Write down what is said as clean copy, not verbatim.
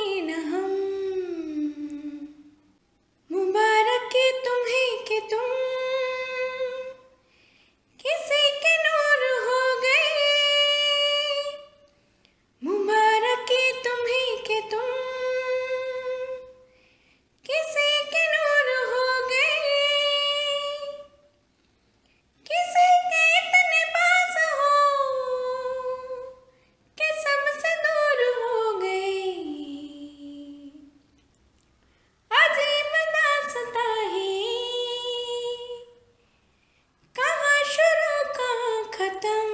न हम। मुबारक तुम्हें कि तुम किसी के नूर हो गए। मुबारक तुम्हें कि तुम किसी के नूर हो गए। किसी के इतने पास हो कि सबसे दूर हो गए। अजीब दास्तां है, कहाँ शुरू कहाँ खत्म।